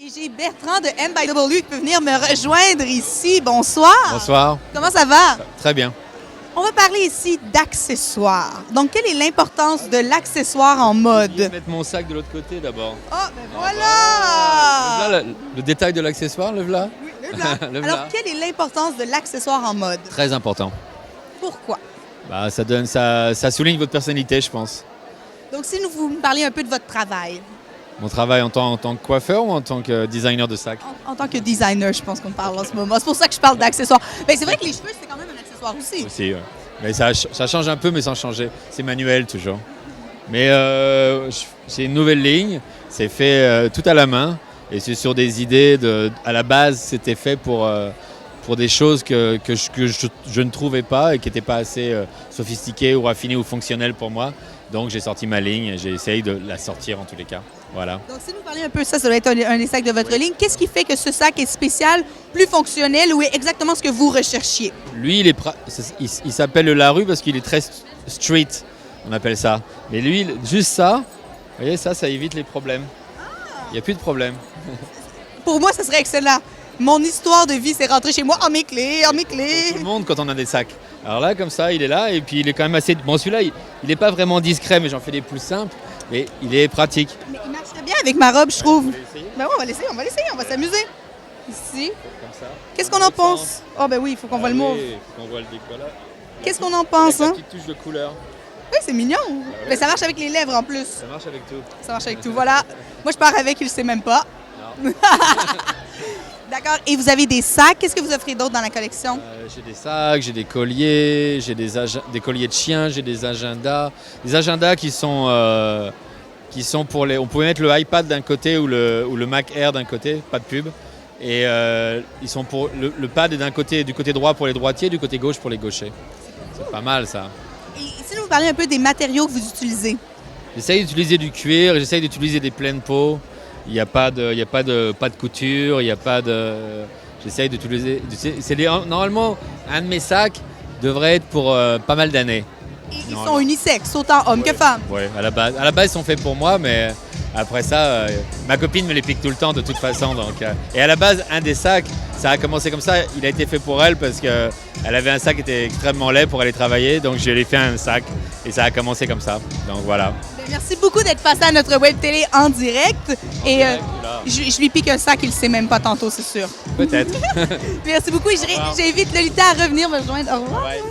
Et j'ai Bertrand de MBW qui peut venir me rejoindre ici. Bonsoir. Bonsoir. Comment ça va? Très bien. On va parler ici d'accessoires. Donc, quelle est l'importance de l'accessoire en Je vais mode? mettre mon sac de l'autre côté d'abord. Ah, ben Voilà. voilà! Le détail de l'accessoire, le voilà. Oui, le blanc. Le Alors, blanc. quelle est l'importance de l'accessoire en mode? Très important. Pourquoi? Bah, ça souligne votre personnalité, je pense. Donc, si vous me parliez un peu de votre travail, Mon travail en tant que coiffeur ou en tant que designer de sac? en tant que designer, je pense qu'on parle en ce moment. C'est pour ça que je parle d'accessoires. Ben, c'est vrai que les cheveux, c'est quand même un accessoire aussi. Aussi, ouais. Mais ça change un peu, mais sans changer. C'est manuel toujours. Mais c'est une nouvelle ligne. C'est fait tout à la main. Et c'est sur des idées à la base, c'était fait pour des choses que je ne trouvais pas et qui n'étaient pas assez sophistiquées ou raffinées ou fonctionnelles pour moi. Donc j'ai sorti ma ligne et j'ai essayé de la sortir en tous les cas. Voilà. Donc, si vous parlez un peu de ça, ça doit être un des sacs de votre ligne. Qu'est-ce qui fait que ce sac est spécial, plus fonctionnel ou est exactement ce que vous recherchiez? Lui, il s'appelle le Larue parce qu'il est très street, on appelle ça. Mais lui, juste ça, vous voyez, ça évite les problèmes. Il n'y a plus de problème. Pour moi, ce serait excellent. Mon histoire de vie, c'est rentrer chez moi en mes clés, en mes clés. Tout le monde quand on a des sacs. Alors là, comme ça, il est là et puis il est quand même assez... Bon, celui-là, il n'est pas vraiment discret, mais j'en fais des plus simples. Mais il est pratique. Mais il marcherait bien avec ma robe, je trouve. Vous voulez essayer? Ben oui, on va l'essayer, on va s'amuser. Ici. Comme ça. Qu'est-ce qu'on en pense? Oh ben oui, il faut qu'on voit le mot. Il faut qu'on voit le décollage. Qu'est-ce qu'on en pense, hein? Avec la petite touche de couleur. Oui, c'est mignon. ouais. Mais ça marche avec les lèvres en plus. Ça marche avec tout. Ça marche avec tout. Voilà. Moi, je pars avec, il le sait même pas. Non. D'accord. Et vous avez des sacs. Qu'est-ce que vous offrez d'autre dans la collection? J'ai des sacs, j'ai des colliers, j'ai des colliers de chiens, j'ai des agendas. Des agendas qui sont pour les... On pouvait mettre le iPad d'un côté ou le Mac Air d'un côté, pas de pub. Et ils sont pour le pad est du côté droit pour les droitiers, du côté gauche pour les gauchers. C'est pas mal ça. Et si vous parlez un peu des matériaux que vous utilisez? J'essaye d'utiliser du cuir, j'essaye d'utiliser des pleines peaux. Il n'y a pas de couture, il n'y a pas de... J'essaye d'utiliser... Normalement, un de mes sacs devrait être pour pas mal d'années. Et ils sont unisexes, autant hommes que femmes. Oui, à la base, ils sont faits pour moi, mais après ça, ma copine me les pique tout le temps de toute façon. Donc, et à la base, un des sacs, ça a commencé comme ça. Il a été fait pour elle parce qu'elle avait un sac qui était extrêmement laid pour aller travailler. Donc je lui ai fait un sac et ça a commencé comme ça. Donc voilà. Merci beaucoup d'être passé à notre web télé en direct. Et je lui pique un sac, il ne sait même pas tantôt, c'est sûr. Peut-être. Merci beaucoup et j'invite Lolita à revenir me rejoindre. Au revoir. Ouais.